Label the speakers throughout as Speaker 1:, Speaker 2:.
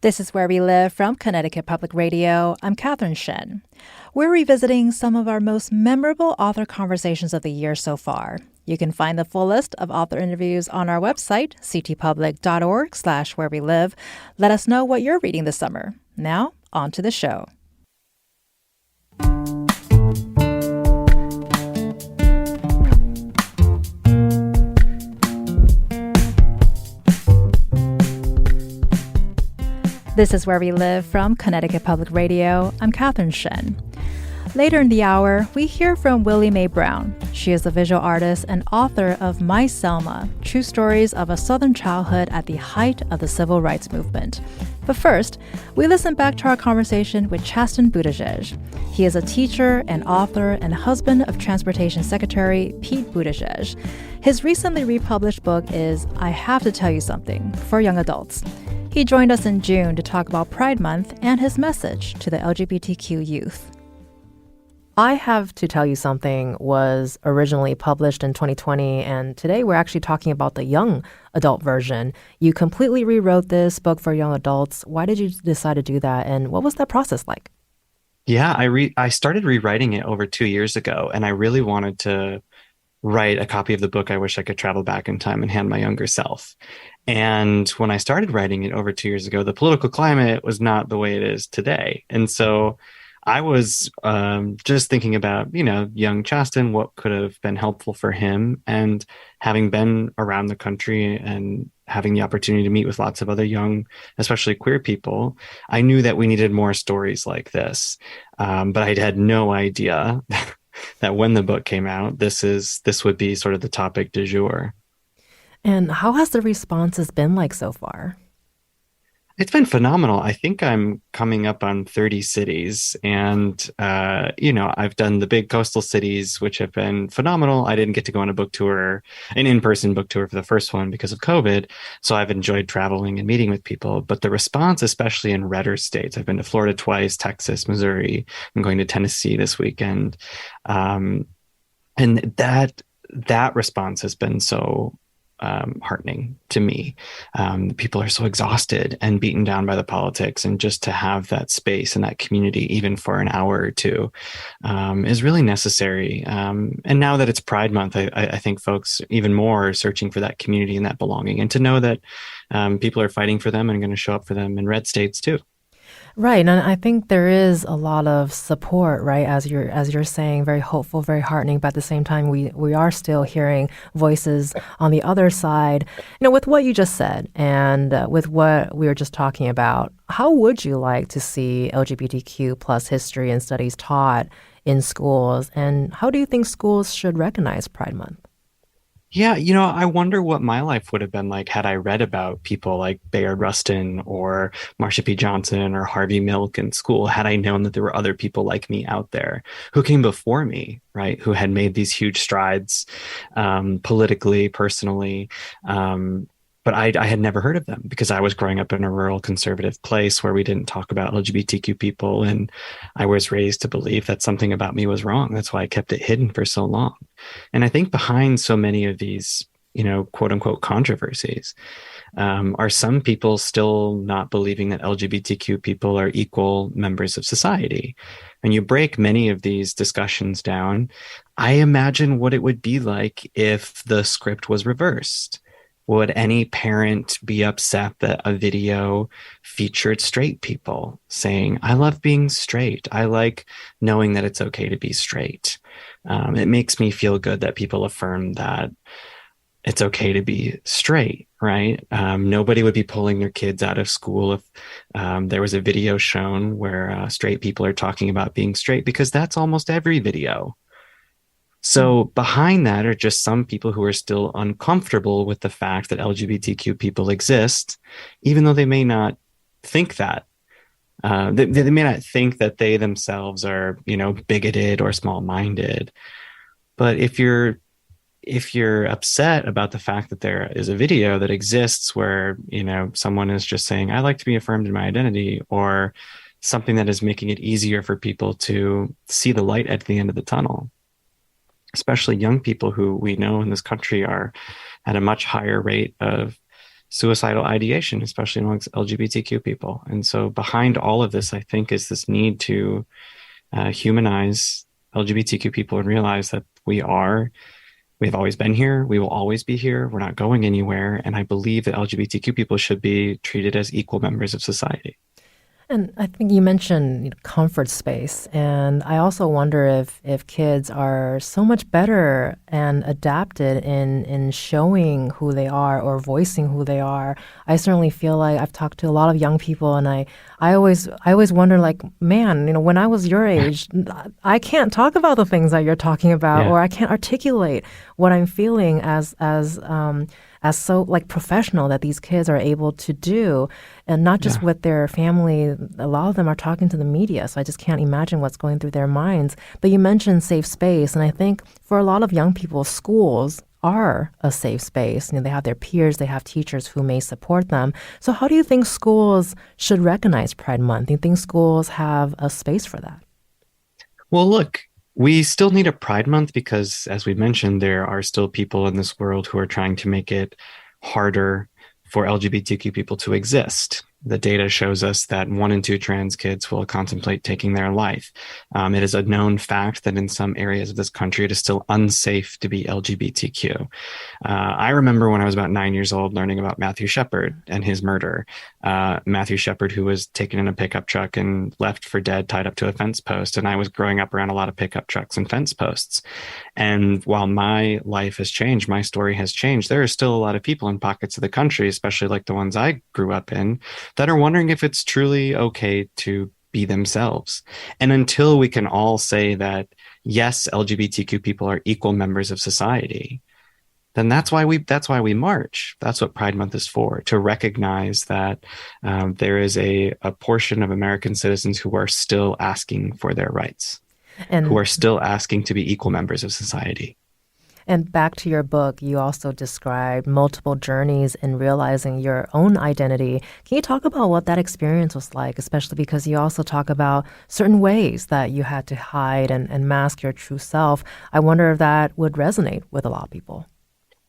Speaker 1: This is Where We Live from Connecticut Public Radio. I'm Katherine Shen. We're revisiting some of our most memorable author conversations of the year so far. You can find the full list of author interviews on our website, ctpublic.org/where we live. Let us know what you're reading this summer. Now, on to the show. This is Where We Live from Connecticut Public Radio. I'm Katherine Shen. Later in the hour, we hear from Willie Mae Brown. She is a visual artist and author of My Selma, True Stories of a Southern Childhood at the Height of the Civil Rights Movement. But first, we listen back to our conversation with Chasten Buttigieg. He is a teacher and author and husband of Transportation Secretary Pete Buttigieg. His recently republished book is I Have to Tell You Something for young adults. He joined us in June to talk about Pride Month and his message to the LGBTQ youth. I Have to Tell You Something was originally published in 2020, and today we're actually talking about the young adult version. You completely rewrote this book for young adults. Why did you decide to do that, and what was that process like?
Speaker 2: Yeah, I started rewriting it over 2 years ago, and I really wanted to write a copy of the book I wish I could travel back in time and hand my younger self. And when I started writing it over 2 years ago, the political climate was not the way it is today. And so I was just thinking about, young Chasten, what could have been helpful for him. And having been around the country and having the opportunity to meet with lots of other young, especially queer people, I knew that we needed more stories like this. But I had no idea that when the book came out, this would be sort of the topic du jour.
Speaker 1: And how has the responses been like so far?
Speaker 2: It's been phenomenal. I think I'm coming up on 30 cities and, I've done the big coastal cities, which have been phenomenal. I didn't get to go on an in-person book tour for the first one because of COVID. So I've enjoyed traveling and meeting with people, but the response, especially in redder states, I've been to Florida twice, Texas, Missouri. I'm going to Tennessee this weekend. And that response has been so heartening to me. People are so exhausted and beaten down by the politics, and just to have that space and that community, even for an hour or two, is really necessary. And now that it's Pride Month, I think folks even more are searching for that community and that belonging, and to know that people are fighting for them and going to show up for them in red states too.
Speaker 1: Right, and I think there is a lot of support, right? As you're saying, very hopeful, very heartening. But at the same time, we are still hearing voices on the other side. With what you just said, and with what we were just talking about, how would you like to see LGBTQ plus history and studies taught in schools? And how do you think schools should recognize Pride Month?
Speaker 2: Yeah, I wonder what my life would have been like had I read about people like Bayard Rustin or Marsha P. Johnson or Harvey Milk in school, had I known that there were other people like me out there who came before me, right, who had made these huge strides politically, personally. But I had never heard of them because I was growing up in a rural conservative place where we didn't talk about LGBTQ people. And I was raised to believe that something about me was wrong. That's why I kept it hidden for so long. And I think behind so many of these, quote unquote controversies, are some people still not believing that LGBTQ people are equal members of society. And you break many of these discussions down, I imagine what it would be like if the script was reversed. Would any parent be upset that a video featured straight people saying, I love being straight. I like knowing that it's okay to be straight. It makes me feel good that people affirm that it's okay to be straight, right? Nobody would be pulling their kids out of school if there was a video shown where straight people are talking about being straight, because that's almost every video. So behind that are just some people who are still uncomfortable with the fact that LGBTQ people exist, even though they may not think that. They may not think that they themselves are, bigoted or small-minded. But if you're upset about the fact that there is a video that exists where, someone is just saying, I like to be affirmed in my identity, or something that is making it easier for people to see the light at the end of the tunnel, especially young people who we know in this country are at a much higher rate of suicidal ideation, especially amongst LGBTQ people. And so behind all of this, I think, is this need to humanize LGBTQ people and realize that we have always been here. We will always be here. We're not going anywhere. And I believe that LGBTQ people should be treated as equal members of society.
Speaker 3: And I think you mentioned comfort space, and I also wonder if kids are so much better and adapted in showing who they are or voicing who they are. I certainly feel like I've talked to a lot of young people, and I always wonder, like, man, when I was your age, I can't talk about the things that you're talking about,
Speaker 2: Yeah.
Speaker 3: or I can't articulate what I'm feeling as so like professional that these kids are able to do, and not just
Speaker 2: Yeah.
Speaker 3: with their family. A lot of them are talking to the media, so I just can't imagine what's going through their minds. But you mentioned safe space, and I think for a lot of young people, schools are a safe space. They have their peers, they have teachers who may support them. So how do you think schools should recognize Pride Month? Do you think schools have a space for that?
Speaker 2: Well, look, we still need a Pride Month because, as we mentioned, there are still people in this world who are trying to make it harder for LGBTQ people to exist. The data shows us that 1 in 2 trans kids will contemplate taking their life. It is a known fact that in some areas of this country, it is still unsafe to be LGBTQ. I remember when I was about 9 years old learning about Matthew Shepard and his murder. Matthew Shepard, who was taken in a pickup truck and left for dead, tied up to a fence post. And I was growing up around a lot of pickup trucks and fence posts. And while my life has changed, my story has changed, there are still a lot of people in pockets of the country, especially like the ones I grew up in, that are wondering if it's truly okay to be themselves. And until we can all say that, yes, LGBTQ people are equal members of society, then that's why we march. That's what Pride Month is for, to recognize that there is a portion of American citizens who are still asking for their rights, who
Speaker 3: And
Speaker 2: are still asking to be equal members of society.
Speaker 3: And back to your book, you also described multiple journeys in realizing your own identity. Can you talk about what that experience was like, especially because you also talk about certain ways that you had to hide and mask your true self? I wonder if that would resonate with a lot of people.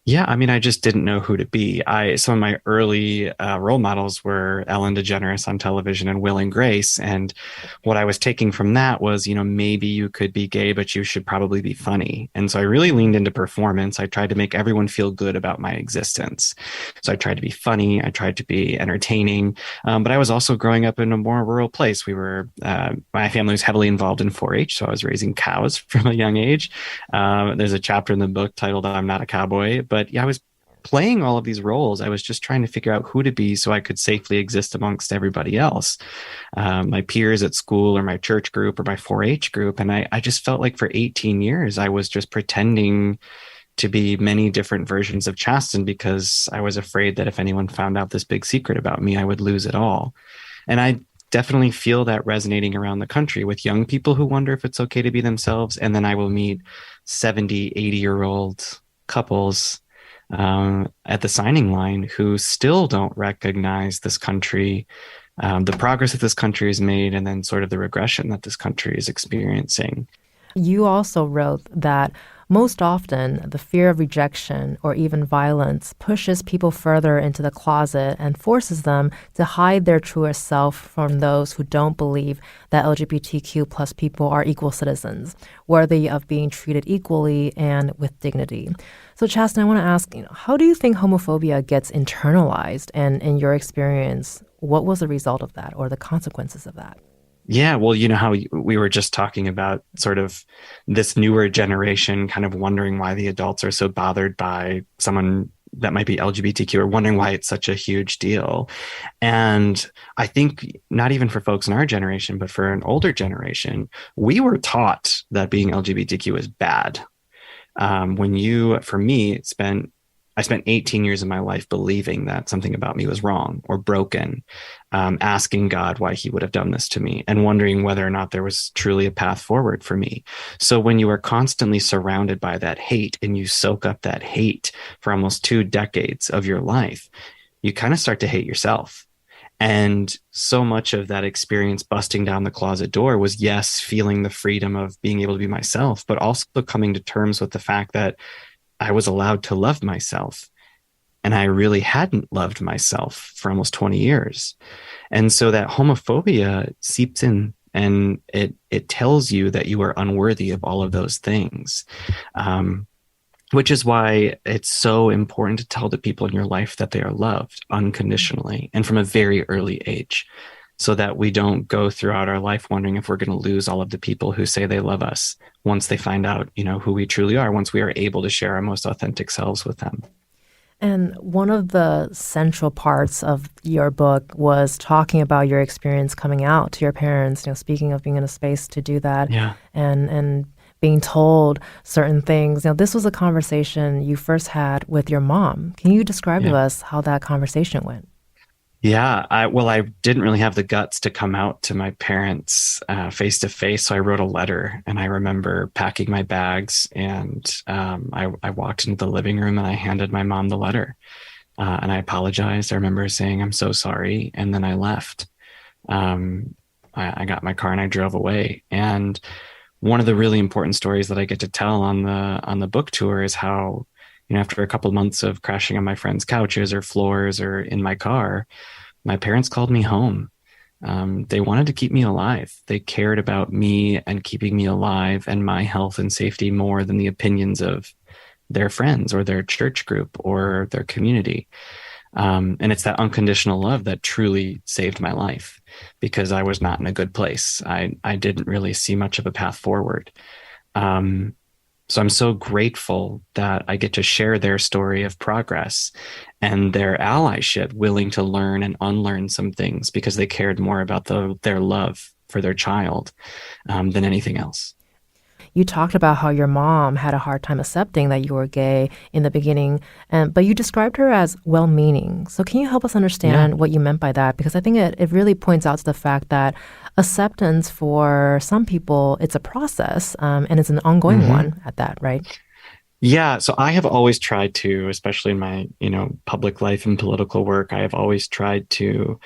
Speaker 2: Yeah, I mean, I just didn't know who to be. Some of my early role models were Ellen DeGeneres on television and Will and Grace. And what I was taking from that was, maybe you could be gay, but you should probably be funny. And so I really leaned into performance. I tried to make everyone feel good about my existence. So I tried to be funny. I tried to be entertaining. But I was also growing up in a more rural place. My family was heavily involved in 4-H. So I was raising cows from a young age. There's a chapter in the book titled "I'm Not a Cowboy." But yeah, I was playing all of these roles. I was just trying to figure out who to be so I could safely exist amongst everybody else, my peers at school or my church group or my 4-H group. And I just felt like for 18 years, I was just pretending to be many different versions of Chasten because I was afraid that if anyone found out this big secret about me, I would lose it all. And I definitely feel that resonating around the country with young people who wonder if it's okay to be themselves. And then I will meet 70, 80-year-old couples at the signing line who still don't recognize this country, the progress that this country has made, and then sort of the regression that this country is experiencing.
Speaker 3: You also wrote that most often the fear of rejection or even violence pushes people further into the closet and forces them to hide their truest self from those who don't believe that LGBTQ plus people are equal citizens, worthy of being treated equally and with dignity. So Chasten, I want to ask, how do you think homophobia gets internalized? And in your experience, what was the result of that or the consequences of that?
Speaker 2: Yeah, well, how we were just talking about sort of this newer generation kind of wondering why the adults are so bothered by someone that might be LGBTQ or wondering why it's such a huge deal. And I think not even for folks in our generation, but for an older generation, we were taught that being LGBTQ is bad. For me, I spent 18 years of my life believing that something about me was wrong or broken, asking God why he would have done this to me and wondering whether or not there was truly a path forward for me. So when you are constantly surrounded by that hate and you soak up that hate for almost 2 decades of your life, you kind of start to hate yourself. And so much of that experience busting down the closet door was, yes, feeling the freedom of being able to be myself, but also coming to terms with the fact that I was allowed to love myself. And I really hadn't loved myself for almost 20 years. And so that homophobia seeps in, and it tells you that you are unworthy of all of those things. Which is why it's so important to tell the people in your life that they are loved unconditionally and from a very early age, so that we don't go throughout our life wondering if we're going to lose all of the people who say they love us once they find out, who we truly are, once we are able to share our most authentic selves with them.
Speaker 3: And one of the central parts of your book was talking about your experience coming out to your parents, speaking of being in a space to do that.
Speaker 2: Yeah.
Speaker 3: And being told certain things. This was a conversation you first had with your mom. Can you describe to us how that conversation went?
Speaker 2: Yeah, I didn't really have the guts to come out to my parents face to face, so I wrote a letter, and I remember packing my bags, and I walked into the living room and I handed my mom the letter, and I apologized. I remember saying, "I'm so sorry," and then I left. I got my car and I drove away, and one of the really important stories that I get to tell on the book tour is how, after a couple of months of crashing on my friends' couches or floors or in my car, my parents called me home. They wanted to keep me alive. They cared about me and keeping me alive and my health and safety more than the opinions of their friends or their church group or their community. And it's that unconditional love that truly saved my life, because I was not in a good place. I didn't really see much of a path forward. So I'm so grateful that I get to share their story of progress and their allyship, willing to learn and unlearn some things because they cared more about their love for their child than anything else.
Speaker 3: You talked about how your mom had a hard time accepting that you were gay in the beginning, but you described her as well-meaning. So can you help us understand what you meant by that? Because I think it really points out to the fact that acceptance for some people, it's a process, and it's an ongoing one at that, right?
Speaker 2: Yeah, so I have always tried to, especially in my, public life and political work, I have always tried to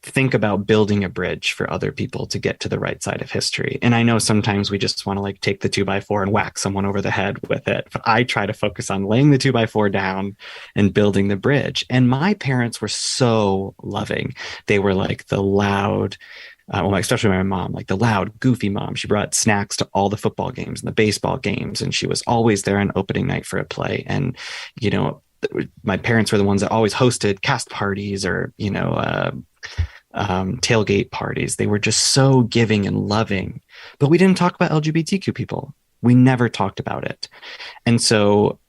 Speaker 2: think about building a bridge for other people to get to the right side of history. And I know sometimes we just want to take the 2x4 and whack someone over the head with it. But I try to focus on laying the 2x4 down and building the bridge. And my parents were so loving. They were like the loud, especially my mom, like the loud, goofy mom. She brought snacks to all the football games and the baseball games. And she was always there on opening night for a play. And, my parents were the ones that always hosted cast parties or, tailgate parties. They were just so giving and loving, but we didn't talk about LGBTQ people. We never talked about it. And so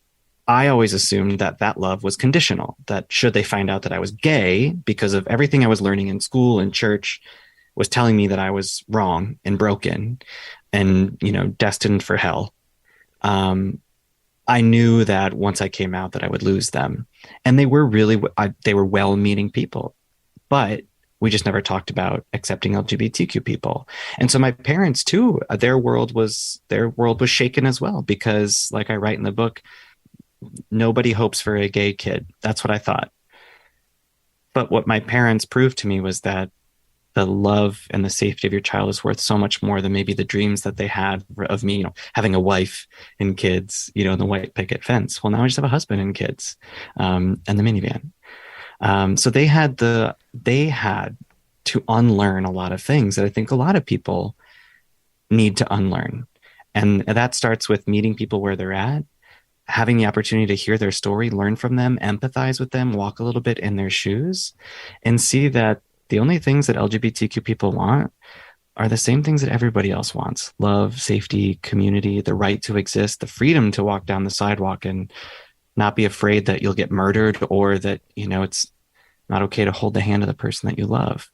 Speaker 2: I always assumed that love was conditional, that should they find out that I was gay because of everything I was learning in school and church was telling me that I was wrong and broken and, destined for hell. I knew that once I came out that I would lose them. And they were they were well-meaning people, but we just never talked about accepting LGBTQ people. And so my parents too, their world was shaken as well, because like I write in the book, nobody hopes for a gay kid. That's what I thought. But what my parents proved to me was that the love and the safety of your child is worth so much more than maybe the dreams that they had of me, having a wife and kids, in the white picket fence. Well, now I just have a husband and kids, and the minivan. So they had to unlearn a lot of things that I think a lot of people need to unlearn. And that starts with meeting people where they're at, having the opportunity to hear their story, learn from them, empathize with them, walk a little bit in their shoes, and see that the only things that LGBTQ people want are the same things that everybody else wants: love, safety, community, the right to exist, the freedom to walk down the sidewalk and not be afraid that you'll get murdered, or that, it's not okay to hold the hand of the person that you love.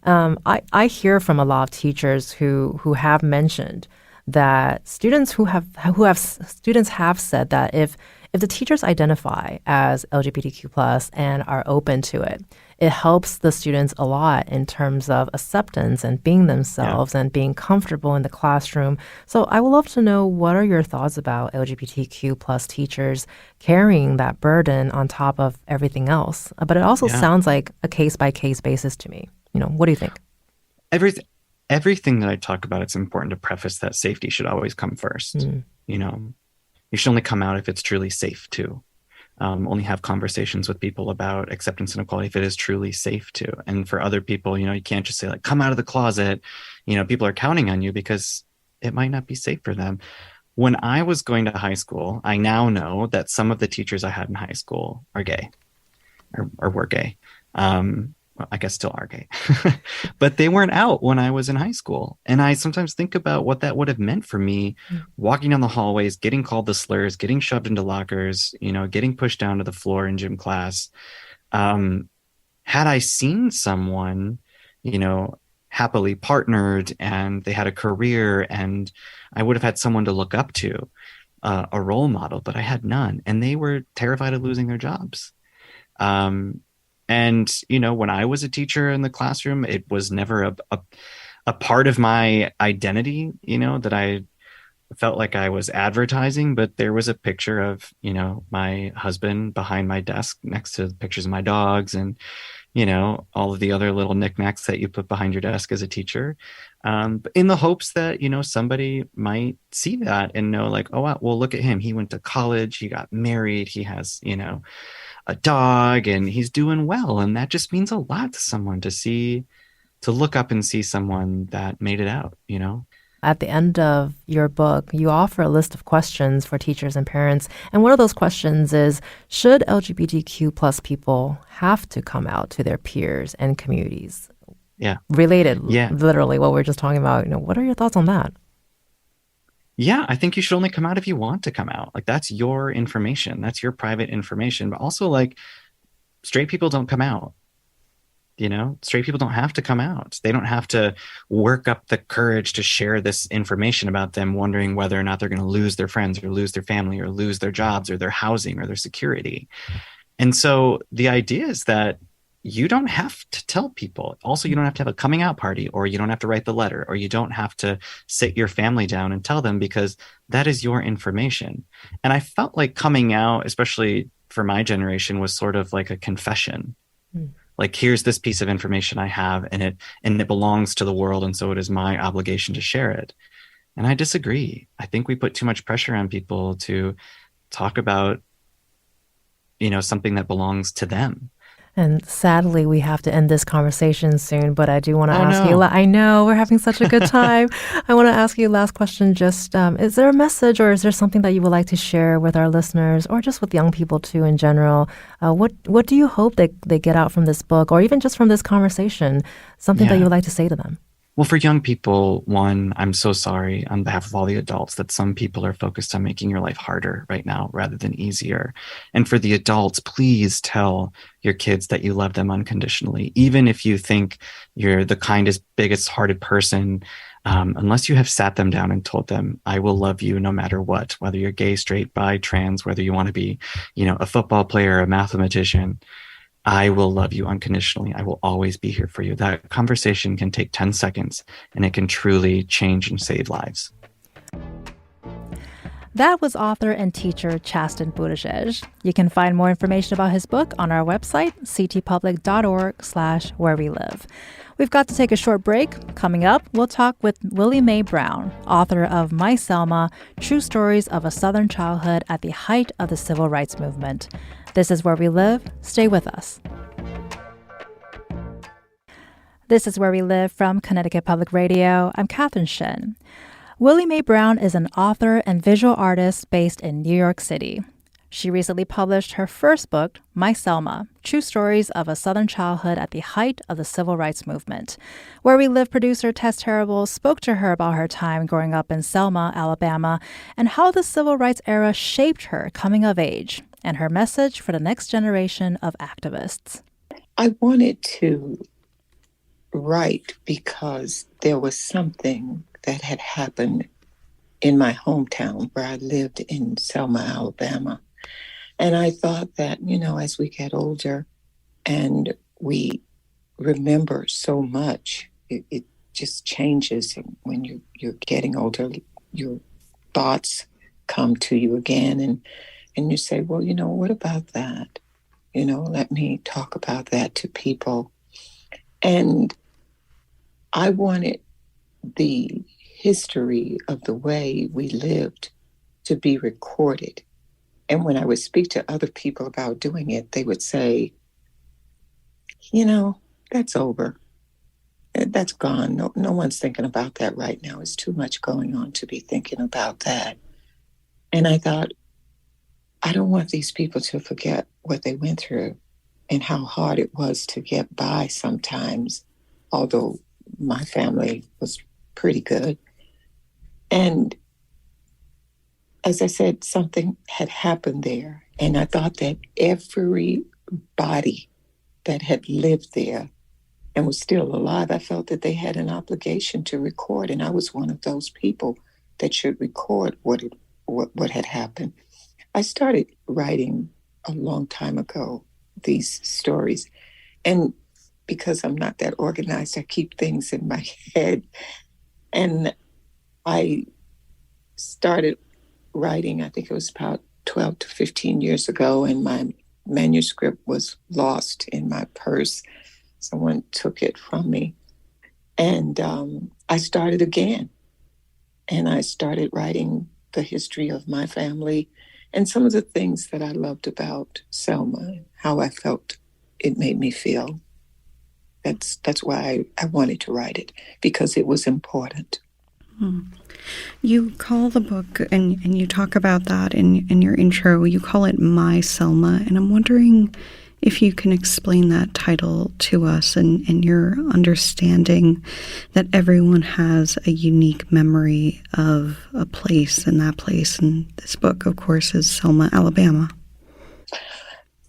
Speaker 3: I hear from a lot of teachers who have mentioned that students have said that if the teachers identify as LGBTQ plus and are open to it, it helps the students a lot in terms of acceptance and being themselves and being comfortable in the classroom. So I would love to know, what are your thoughts about LGBTQ plus teachers carrying that burden on top of everything else? But it also sounds like a case-by-case basis to me. What do you think?
Speaker 2: Everything that I talk about, it's important to preface that safety should always come first. You should only come out if it's truly safe too. only have conversations with people about acceptance and equality if it is truly safe to. And for other people, you can't just say like, come out of the closet. People are counting on you because it might not be safe for them. When I was going to high school, I now know that some of the teachers I had in high school are gay or were gay. Well, I guess still are gay, but they weren't out when I was in high school. And I sometimes think about what that would have meant for me walking down the hallways, getting called the slurs, getting shoved into lockers, getting pushed down to the floor in gym class. Had I seen someone, happily partnered and they had a career and I would have had someone to look up to, a role model, but I had none. And they were terrified of losing their jobs. And, when I was a teacher in the classroom, it was never a part of my identity, that I felt like I was advertising, but there was a picture of, my husband behind my desk next to pictures of my dogs and, all of the other little knickknacks that you put behind your desk as a teacher, in the hopes that, somebody might see that and know like, oh, wow, well, look at him. He went to college, he got married, he has, a dog and he's doing well. And that just means a lot to someone to look up and see someone that made it out,
Speaker 3: At the end of your book, you offer a list of questions for teachers and parents. And one of those questions is, should LGBTQ plus people have to come out to their peers and communities?
Speaker 2: Yeah.
Speaker 3: Related, literally what we're just talking about. What are your thoughts on that?
Speaker 2: Yeah, I think you should only come out if you want to come out. Like, that's your information. That's your private information. But also, like, straight people don't come out. Straight people don't have to come out. They don't have to work up the courage to share this information about them, wondering whether or not they're going to lose their friends or lose their family or lose their jobs or their housing or their security. And so the idea is that you don't have to tell people. Also, you don't have to have a coming out party, or you don't have to write the letter, or you don't have to sit your family down and tell them, because that is your information. And I felt like coming out, especially for my generation, was sort of like a confession. Like, here's this piece of information I have, and it belongs to the world, and so it is my obligation to share it. And I disagree. I think we put too much pressure on people to talk about, something that belongs to them.
Speaker 3: And sadly, we have to end this conversation soon, but I do want to ask
Speaker 2: no.
Speaker 3: you, I know we're having such a good time. I want to ask you last question, just is there a message or is there something that you would like to share with our listeners or just with young people too in general? What do you hope that they get out from this book or even just from this conversation, something that you would like to say to them?
Speaker 2: Well, for young people, one, I'm so sorry on behalf of all the adults that some people are focused on making your life harder right now rather than easier. And for the adults, please tell your kids that you love them unconditionally. Even if you think you're the kindest, biggest hearted person, unless you have sat them down and told them, I will love you no matter what, whether you're gay, straight, bi, trans, whether you want to be, a football player, a mathematician, I will love you unconditionally. I will always be here for you. That conversation can take 10 seconds and it can truly change and save lives.
Speaker 1: That was author and teacher Chasten Buttigieg. You can find more information about his book on our website, ctpublic.org/wherewelive. We've got to take a short break. Coming up, we'll talk with Willie Mae Brown, author of My Selma, True Stories of a Southern Childhood at the Height of the Civil Rights Movement. This is Where We Live. Stay with us. This is Where We Live from Connecticut Public Radio. I'm Catherine Shen. Willie Mae Brown is an author and visual artist based in New York City. She recently published her first book, My Selma, True Stories of a Southern Childhood at the Height of the Civil Rights Movement. Where We Live producer Tess Terrible spoke to her about her time growing up in Selma, Alabama, and how the Civil Rights era shaped her coming of age, and her message for the next generation of activists.
Speaker 4: I wanted to write because there was something that had happened in my hometown where I lived in Selma, Alabama. And I thought that, as we get older and we remember so much, it just changes when you're getting older. Your thoughts come to you again and you say, well, what about that? Let me talk about that to people. And I wanted the history of the way we lived to be recorded And when I would speak to other people about doing it, they would say, you know, that's over. That's gone. No one's thinking about that right now. It's too much going on to be thinking about that. And I thought, I don't want these people to forget what they went through and how hard it was to get by sometimes, although my family was pretty good. And as I said, something had happened there. And I thought that everybody that had lived there and was still alive, I felt that they had an obligation to record. And I was one of those people that should record what had happened. I started writing a long time ago, these stories. And because I'm not that organized, I keep things in my head. And I started writing, I think it was about 12 to 15 years ago, and my manuscript was lost in my purse. Someone took it from me. And I started again. And I started writing the history of my family and some of the things that I loved about Selma, how I felt it made me feel. That's why I wanted to write it, because it was important.
Speaker 5: You call the book, and you talk about that in your intro, you call it My Selma, and I'm wondering if you can explain that title to us and your understanding that everyone has a unique memory of a place, and that place in this book, of course, is Selma, Alabama.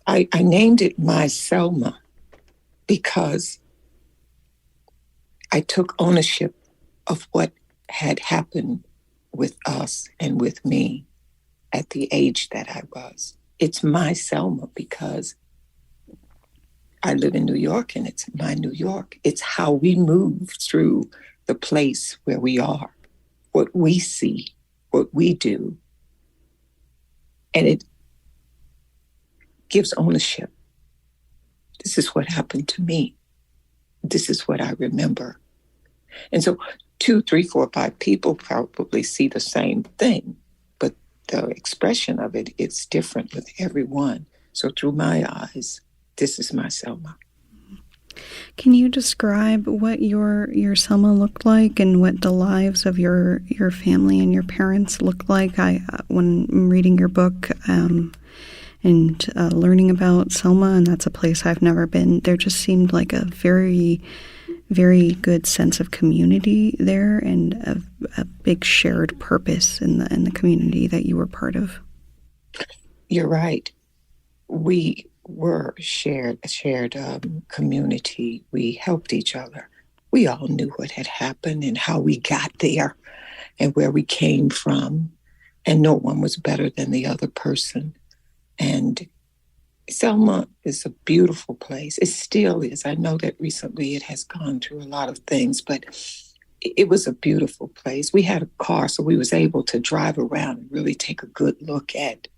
Speaker 4: I named it My Selma because I took ownership of what had happened with us and with me at the age that I was. It's my Selma because I live in New York, and it's my New York. It's how we move through the place where we are, what we see, what we do. And it gives ownership. This is what happened to me. This is what I remember. And so 2, 3, 4, 5 people probably see the same thing, but the expression of it is different with everyone. So through my eyes, this is my Selma.
Speaker 5: Can you describe what your Selma looked like and what the lives of your family and your parents looked like? When reading your book and learning about Selma, and that's a place I've never been, there just seemed like a very, very good sense of community there, and a big shared purpose in the community that you were part of.
Speaker 4: You're right. We were a shared community. We helped each other. We all knew what had happened and how we got there and where we came from. And no one was better than the other person. And Selma is a beautiful place. It still is. I know that recently it has gone through a lot of things, but it was a beautiful place. We had a car, so we was able to drive around and really take a good look at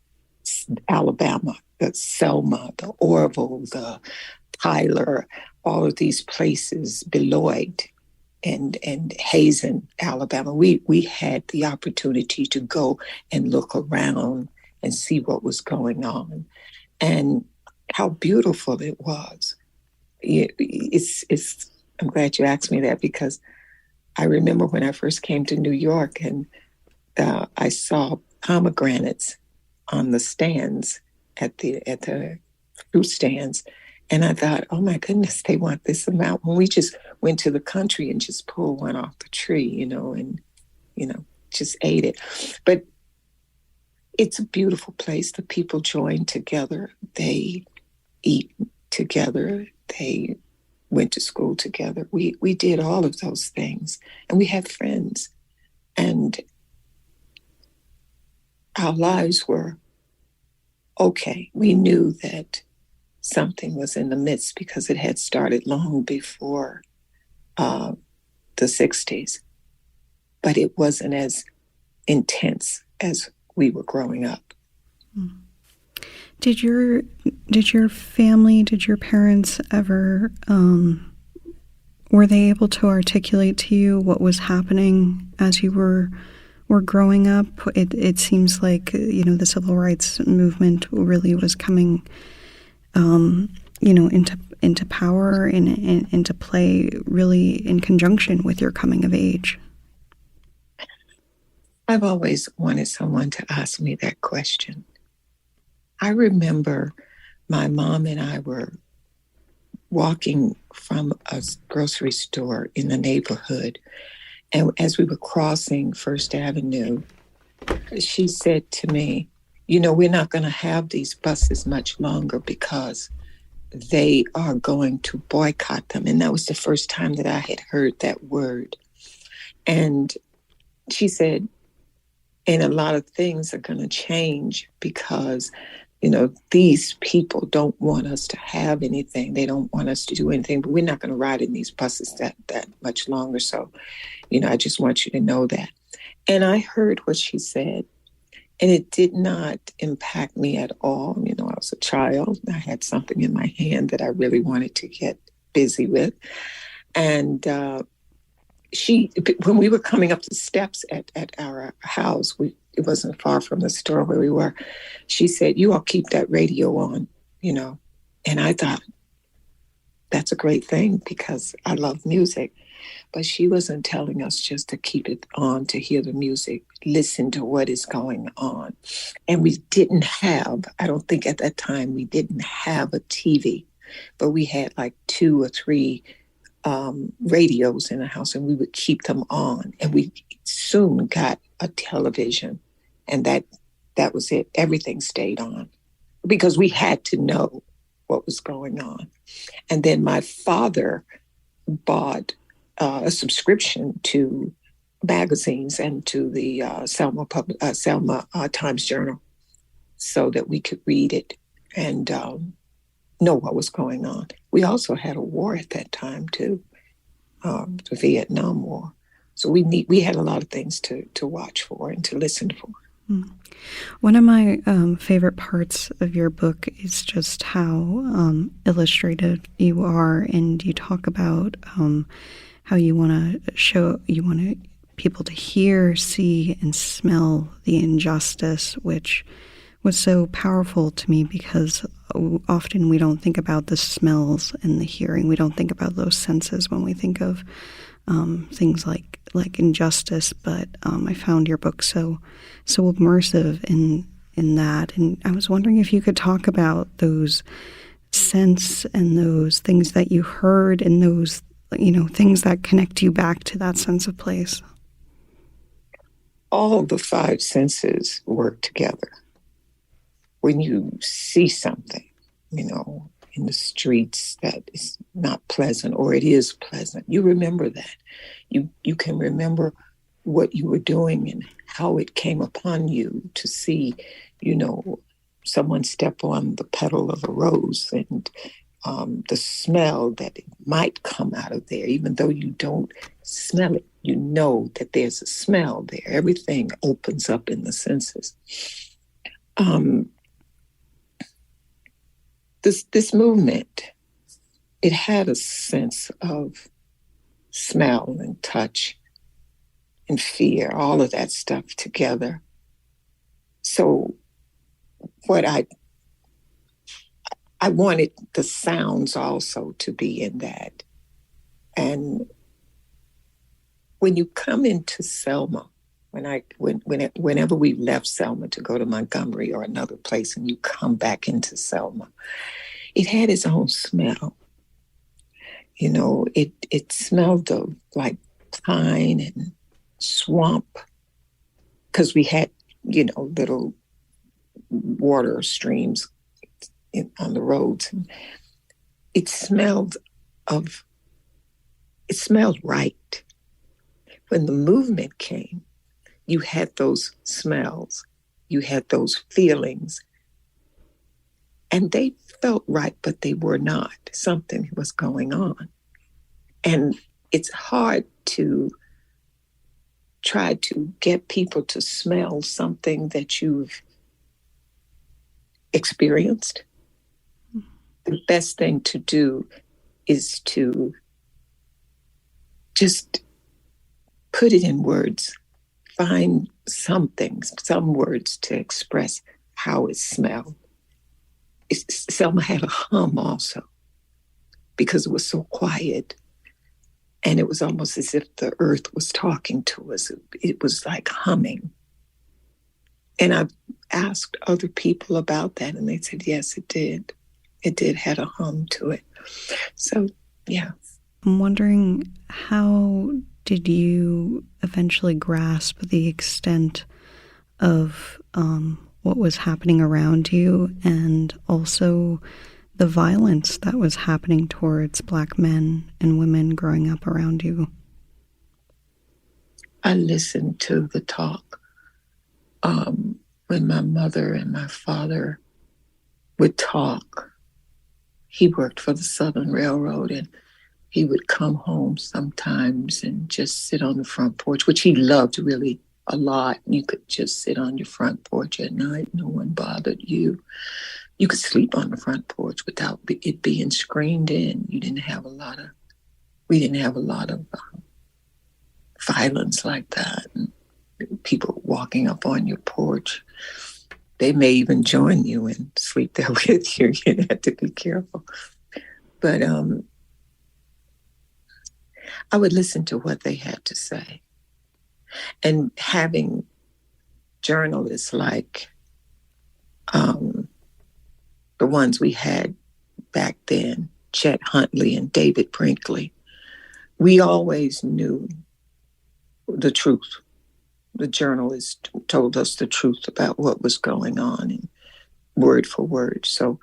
Speaker 4: Alabama, the Selma, the Orville, the Tyler, all of these places, Beloit and Hazen, Alabama. We had the opportunity to go and look around and see what was going on and how beautiful it was. I'm glad you asked me that, because I remember when I first came to New York and I saw pomegranates on the stands at the fruit stands. And I thought, oh my goodness, they want this amount. When we just went to the country and just pulled one off the tree, and just ate it. But it's a beautiful place. The people join together. They eat together. They went to school together. We did all of those things. And we had friends. And our lives were okay. We knew that something was in the midst because it had started long before the 60s. But it wasn't as intense as we were growing up.
Speaker 5: Did your family, did your parents ever, were they able to articulate to you what was happening as you were were growing up? It seems like, the civil rights movement really was coming, into power and into play really in conjunction with your coming of age.
Speaker 4: I've always wanted someone to ask me that question. I remember my mom and I were walking from a grocery store in the neighborhood, and as we were crossing First Avenue, she said to me, we're not going to have these buses much longer because they are going to boycott them. And that was the first time that I had heard that word. And she said, and a lot of things are going to change because, these people don't want us to have anything. They don't want us to do anything, but we're not going to ride in these buses that much longer. So, I just want you to know that. And I heard what she said, and it did not impact me at all. I was a child. I had something in my hand that I really wanted to get busy with. And when we were coming up the steps at our house, it wasn't far from the store where we were, she said, "You all keep that radio on," And I thought, that's a great thing because I love music. But she wasn't telling us just to keep it on to hear the music, listen to what is going on. And we didn't have, I don't think at that time, we didn't have a TV, but we had like 2 or 3 radios in the house, and we would keep them on. And we soon got a television, and that was it. Everything stayed on because we had to know what was going on. And then my father bought a subscription to magazines and to the Selma Times Journal so that we could read it and know what was going on. We also had a war at that time too, the Vietnam War. So we had a lot of things to watch for and to listen for.
Speaker 5: One of my favorite parts of your book is just how illustrative you are, and you talk about how you want people to hear, see, and smell the injustice, which was so powerful to me because often we don't think about the smells and the hearing. We don't think about those senses when we think of things like injustice. But I found your book so immersive in that, and I was wondering if you could talk about those scents and those things that you heard and those things that connect you back to that sense of place.
Speaker 4: All the 5 senses work together. When you see something, in the streets that is not pleasant or it is pleasant, you remember that. You can remember what you were doing and how it came upon you to see, someone step on the petal of a rose and the smell that it might come out of there, even though you don't smell it, you know that there's a smell there. Everything opens up in the senses. This movement, it had a sense of smell and touch and fear, all of that stuff together. So what I wanted the sounds also to be in that. And when you come into Selma, whenever we left Selma to go to Montgomery or another place, and you come back into Selma, it had its own smell. It smelled of like pine and swamp, because we had, little water streams on the roads. It smelled right. When the movement came, you had those smells, you had those feelings, and they felt right, but they were not. Something was going on. And it's hard to try to get people to smell something that you've experienced. The best thing to do is to just put it in words. Find some words to express how it smelled. Selma had a hum also because it was so quiet. And it was almost as if the earth was talking to us. It was like humming. And I've asked other people about that, and they said, yes, it did. It did have a hum to it. So, yeah.
Speaker 5: I'm wondering, how did you eventually grasp the extent of what was happening around you, and also the violence that was happening towards Black men and women growing up around you?
Speaker 4: I listened to the talk when my mother and my father would talk. He worked for the Southern Railroad, and he would come home sometimes and just sit on the front porch, which he loved really a lot. You could just sit on your front porch at night. No one bothered you. You could sleep on the front porch without it being screened in. We didn't have a lot of violence like that. And people walking up on your porch. They may even join you and sleep there with you. You have to be careful. But I would listen to what they had to say. And having journalists like the ones we had back then, Chet Huntley and David Brinkley, we always knew the truth. The journalists told us the truth about what was going on, and word for word. So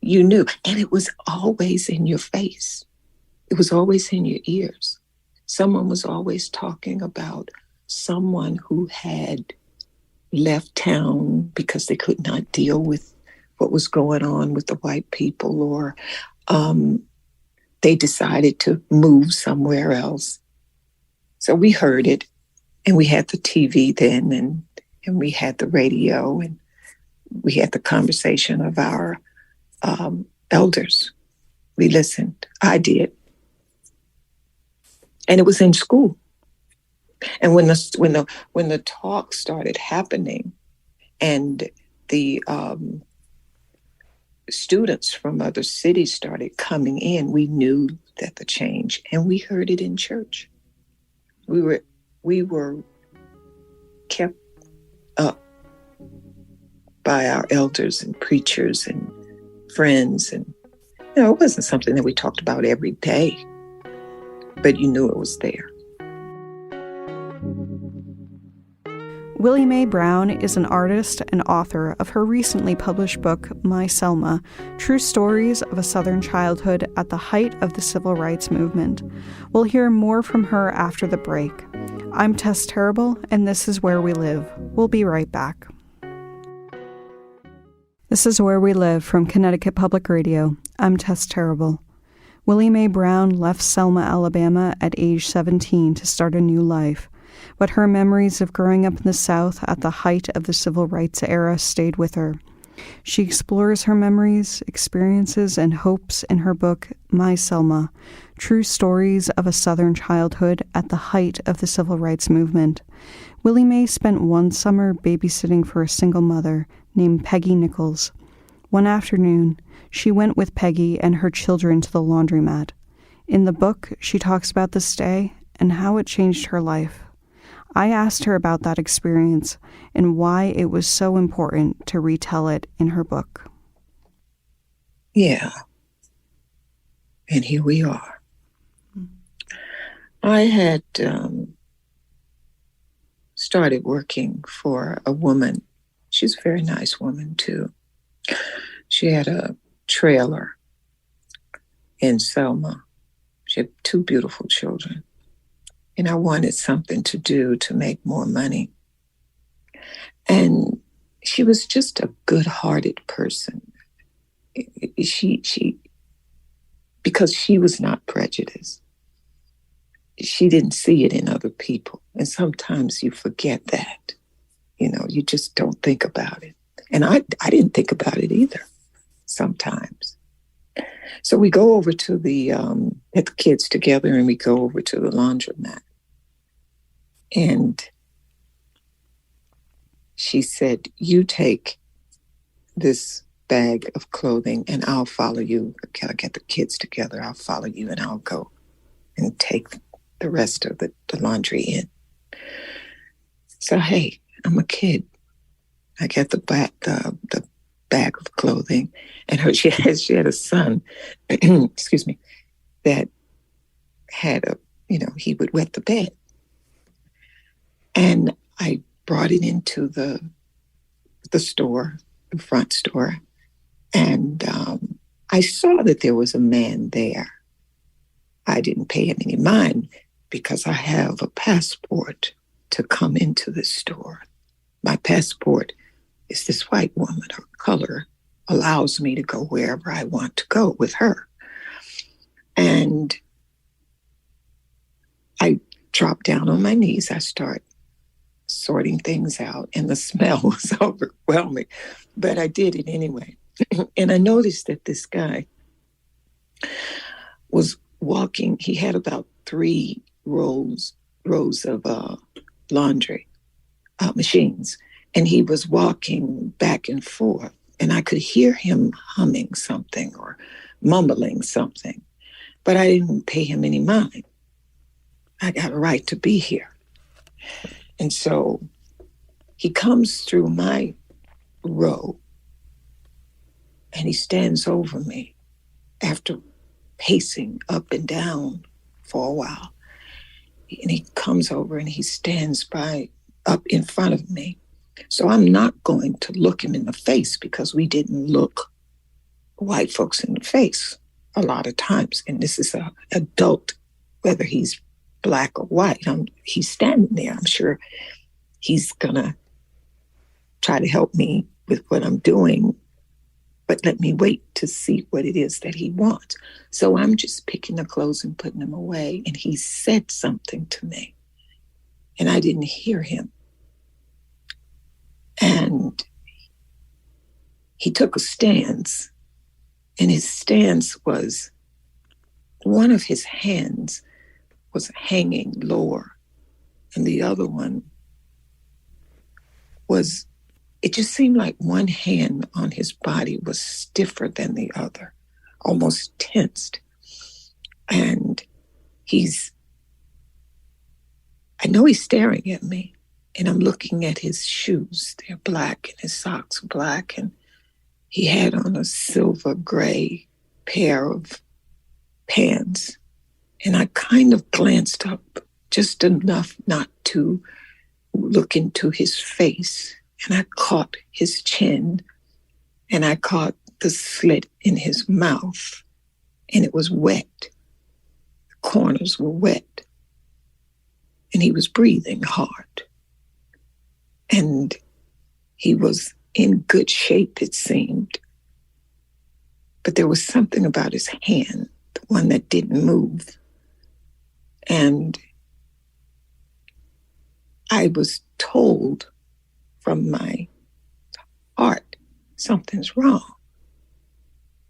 Speaker 4: you knew. And it was always in your face. It was always in your ears. Someone was always talking about someone who had left town because they could not deal with what was going on with the white people, or they decided to move somewhere else. So we heard it, and we had the TV then, and we had the radio, and we had the conversation of our elders. We listened. I did. And it was in school. And when the talk started happening, and the students from other cities started coming in, we knew that the change, and we heard it in church. We were kept up by our elders and preachers and friends, and it wasn't something that we talked about every day, but you knew it was there.
Speaker 5: Willie Mae Brown is an artist and author of her recently published book, My Selma, True Stories of a Southern Childhood at the Height of the Civil Rights Movement. We'll hear more from her after the break. I'm Tess Terrible, and this is Where We Live. We'll be right back. This is Where We Live from Connecticut Public Radio. I'm Tess Terrible. Willie Mae Brown left Selma, Alabama at age 17 to start a new life. But her memories of growing up in the South at the height of the Civil Rights era stayed with her. She explores her memories, experiences, and hopes in her book, My Selma, True Stories of a Southern Childhood at the Height of the Civil Rights Movement. Willie Mae spent one summer babysitting for a single mother named Peggy Nichols. One afternoon, she went with Peggy and her children to the laundromat. In the book, she talks about this day and how it changed her life. I asked her about that experience and why it was so important to retell it in her book.
Speaker 4: Yeah. And here we are. I had started working for a woman. She's a very nice woman, too. She had a trailer in Selma. She had 2 beautiful children. And I wanted something to do to make more money. And she was just a good-hearted person. She because she was not prejudiced. She didn't see it in other people. And sometimes you forget that. You just don't think about it. And I didn't think about it either sometimes. So we go over to get the kids together, and we go over to the laundromat. And she said, you take this bag of clothing and I'll follow you. I'll get the kids together. I'll follow you and I'll go and take the rest of the laundry in. So, hey, I'm a kid. I get the bag of clothing, and she had a son, excuse me, that had he would wet the bed. And I brought it into the store, the front store, and I saw that there was a man there. I didn't pay him any mind because I have a passport to come into the store. My passport is this white woman. Her color allows me to go wherever I want to go with her. And I dropped down on my knees. I start sorting things out, and the smell was overwhelming, but I did it anyway. And I noticed that this guy was walking. He had about 3 rows of laundry machines, and he was walking back and forth, and I could hear him humming something or mumbling something, but I didn't pay him any mind. I got a right to be here. And so he comes through my row and he stands over me after pacing up and down for a while. And he comes over and he stands up in front of me. So I'm not going to look him in the face because we didn't look white folks in the face a lot of times. And this is an adult, whether he's black or white. He's standing there. I'm sure he's going to try to help me with what I'm doing, but let me wait to see what it is that he wants. So I'm just picking the clothes and putting them away, and he said something to me, and I didn't hear him. And he took a stance, and his stance was one of his hands was hanging lower, and the other one was, it just seemed like one hand on his body was stiffer than the other, almost tensed. And I know he's staring at me, and I'm looking at his shoes. They're black, and his socks are black, and he had on a silver gray pair of pants. And I kind of glanced up just enough not to look into his face. And I caught his chin, and I caught the slit in his mouth, and it was wet. The corners were wet. And he was breathing hard. And he was in good shape, it seemed. But there was something about his hand, the one that didn't move. And I was told from my heart, something's wrong.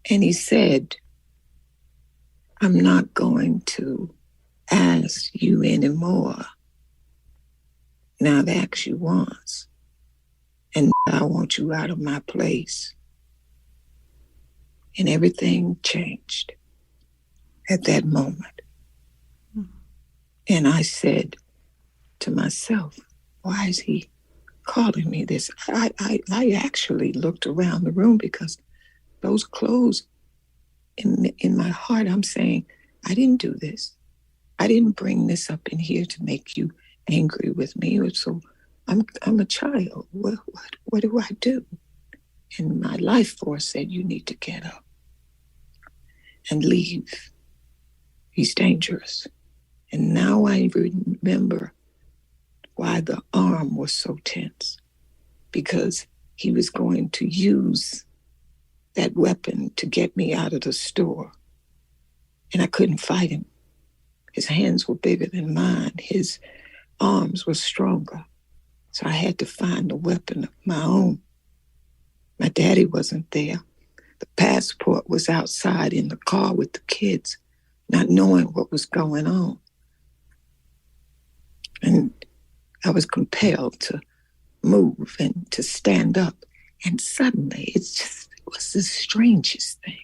Speaker 4: And he said, I'm not going to ask you anymore. Now I've asked you once, and I want you out of my place. And everything changed at that moment. And I said to myself, why is he calling me this? I actually looked around the room because those clothes, in my heart, I'm saying, I didn't do this. I didn't bring this up in here to make you angry with me. So I'm a child. What do I do? And my life force said, you need to get up and leave. He's dangerous. And now I remember why the arm was so tense, because he was going to use that weapon to get me out of the store. And I couldn't fight him. His hands were bigger than mine. His arms were stronger. So I had to find a weapon of my own. My daddy wasn't there. The passport was outside in the car with the kids, not knowing what was going on. And I was compelled to move and to stand up. And suddenly it was the strangest thing.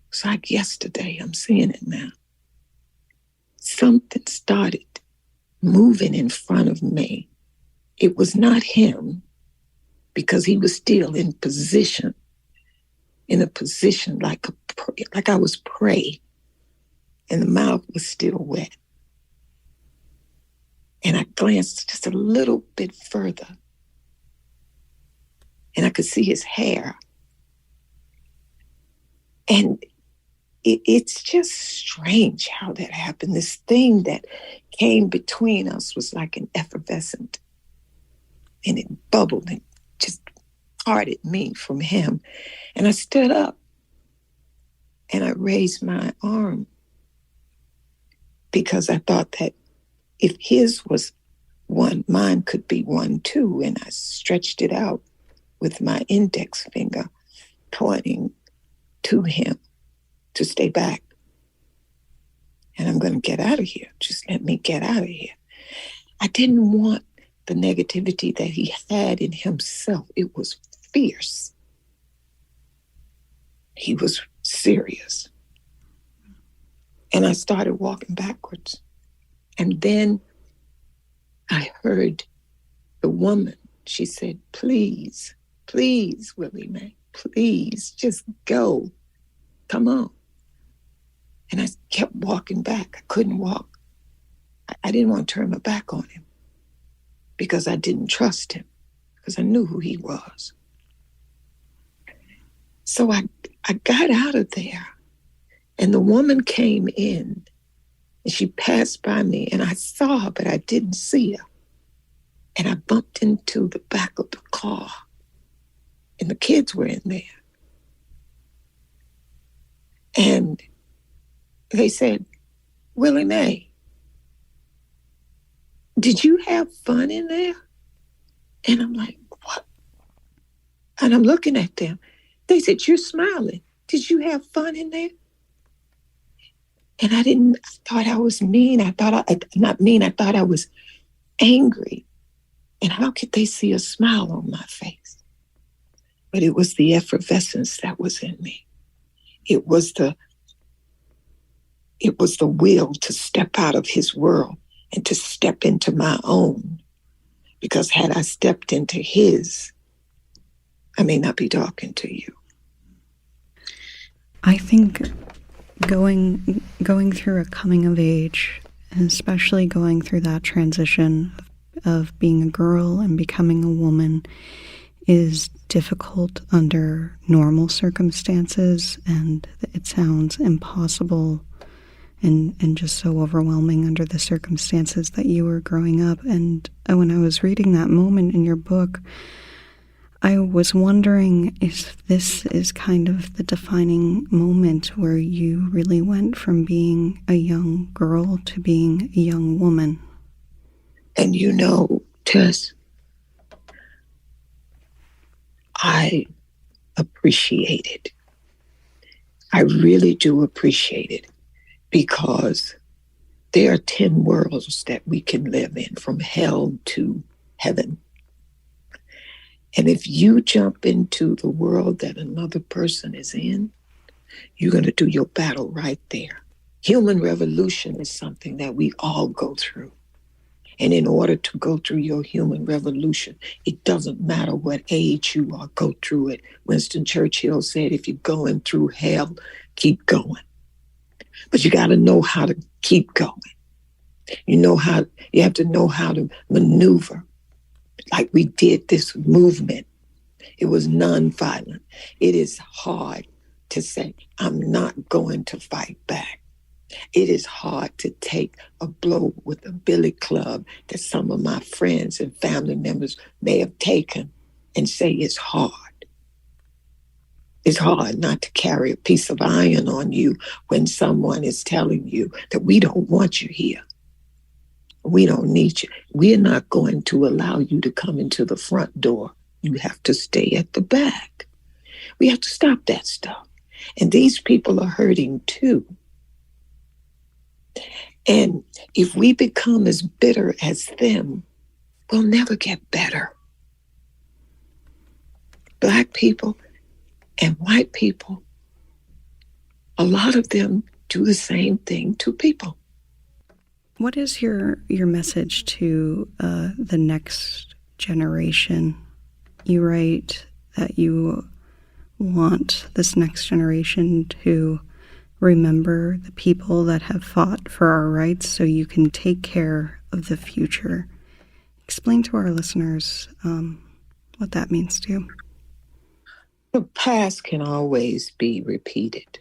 Speaker 4: It's like yesterday, I'm seeing it now. Something started moving in front of me. It was not him, because he was still in a position like I was prey, and the mouth was still wet. And I glanced just a little bit further, and I could see his hair. And it's just strange how that happened. This thing that came between us was like an effervescent, and it bubbled and just parted me from him. And I stood up and I raised my arm, because I thought that if his was one, mine could be one too. And I stretched it out with my index finger, pointing to him to stay back. And I'm going to get out of here. Just let me get out of here. I didn't want the negativity that he had in himself. It was fierce. He was serious. And I started walking backwards. And then I heard the woman. She said, please, please, Willie Mae, please just go. Come on. And I kept walking back. I couldn't walk. I didn't want to turn my back on him, because I didn't trust him, because I knew who he was. So I got out of there, and the woman came in, and she passed by me, and I saw her, but I didn't see her. And I bumped into the back of the car, and the kids were in there. And they said, Willie Mae, did you have fun in there? And I'm like, what? And I'm looking at them. They said, you're smiling. Did you have fun in there? And I thought I was mean. I thought I was angry. And how could they see a smile on my face? But it was the effervescence that was in me. It was the will to step out of his world and to step into my own. Because had I stepped into his, I may not be talking to you.
Speaker 5: I think going through a coming of age, and especially going through that transition of being a girl and becoming a woman, is difficult under normal circumstances, and it sounds impossible and just so overwhelming under the circumstances that you were growing up. And when I was reading that moment in your book, I was wondering if this is kind of the defining moment where you really went from being a young girl to being a young woman.
Speaker 4: And you know, Tess, I appreciate it. I really do appreciate it, because there are 10 worlds that we can live in, from hell to heaven. And if you jump into the world that another person is in, you're going to do your battle right there. Human revolution is something that we all go through. And in order to go through your human revolution, it doesn't matter what age you are, go through it. Winston Churchill said, if you're going through hell, keep going. But you got to know how to keep going. You have to know how to maneuver. Like we did this movement. It was nonviolent. It is hard to say, I'm not going to fight back. It is hard to take a blow with a billy club that some of my friends and family members may have taken, and say it's hard. It's hard not to carry a piece of iron on you when someone is telling you that we don't want you here. We don't need you. We're not going to allow you to come into the front door. You have to stay at the back. We have to stop that stuff. And these people are hurting too. And if we become as bitter as them, we'll never get better. Black people and white people, a lot of them do the same thing to people.
Speaker 5: What is your message to the next generation? You write that you want this next generation to remember the people that have fought for our rights so you can take care of the future. Explain to our listeners what that means to you.
Speaker 4: The past can always be repeated.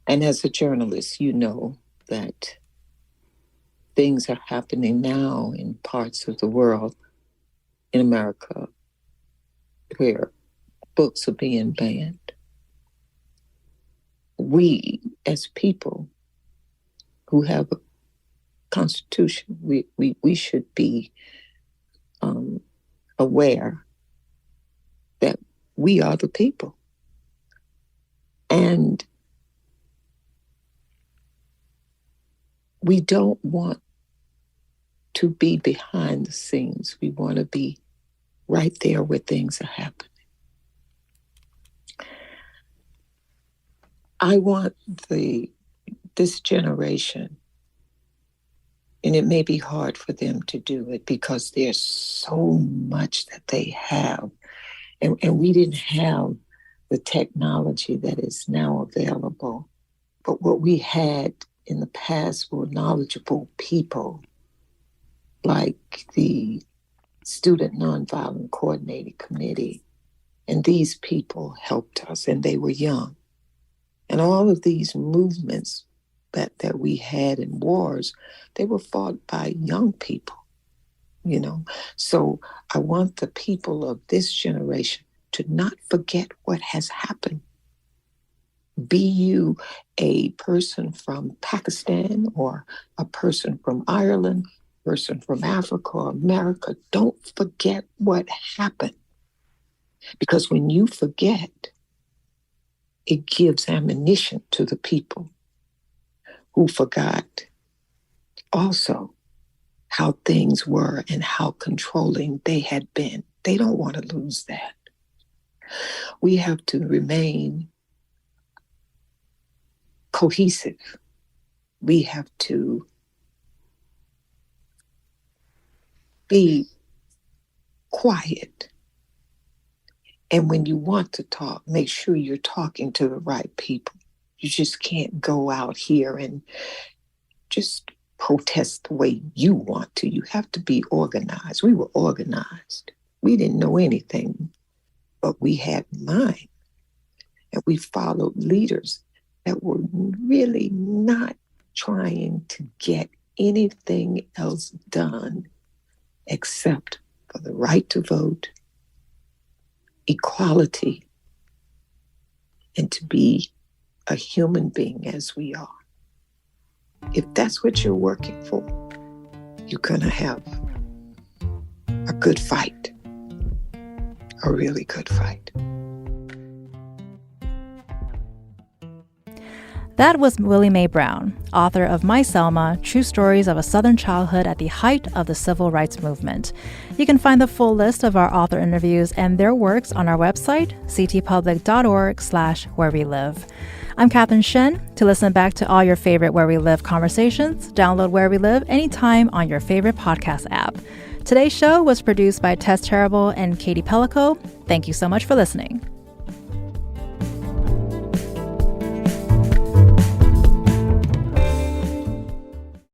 Speaker 4: And as a journalist, you know that things are happening now in parts of the world, in America, where books are being banned. We, as people who have a constitution, we should be aware that we are the people. And we don't want to be behind the scenes. We want to be right there where things are happening. I want this generation, and it may be hard for them to do it because there's so much that they have. And we didn't have the technology that is now available. But what we had in the past were knowledgeable people, like the Student Nonviolent Coordinating Committee. And these people helped us, and they were young. And all of these movements that we had in wars, they were fought by young people, you know. So I want the people of this generation to not forget what has happened. Be you a person from Pakistan or a person from Ireland, person from Africa or America, don't forget what happened. Because when you forget, it gives ammunition to the people who forgot also how things were and how controlling they had been. They don't want to lose that. We have to remain cohesive. We have to be quiet. And when you want to talk, make sure you're talking to the right people. You just can't go out here and just protest the way you want to. You have to be organized. We were organized. We didn't know anything, but we had mind. And we followed leaders that were really not trying to get anything else done except for the right to vote, equality, and to be a human being as we are. If that's what you're working for, you're going to have a good fight, a really good fight.
Speaker 1: That was Willie Mae Brown, author of My Selma, True Stories of a Southern Childhood at the Height of the Civil Rights Movement. You can find the full list of our author interviews and their works on our website, ctpublic.org/wherewelive. I'm Catherine Shen. To listen back to all your favorite Where We Live conversations, download Where We Live anytime on your favorite podcast app. Today's show was produced by Tess Terrible and Katie Pellico. Thank you so much for listening.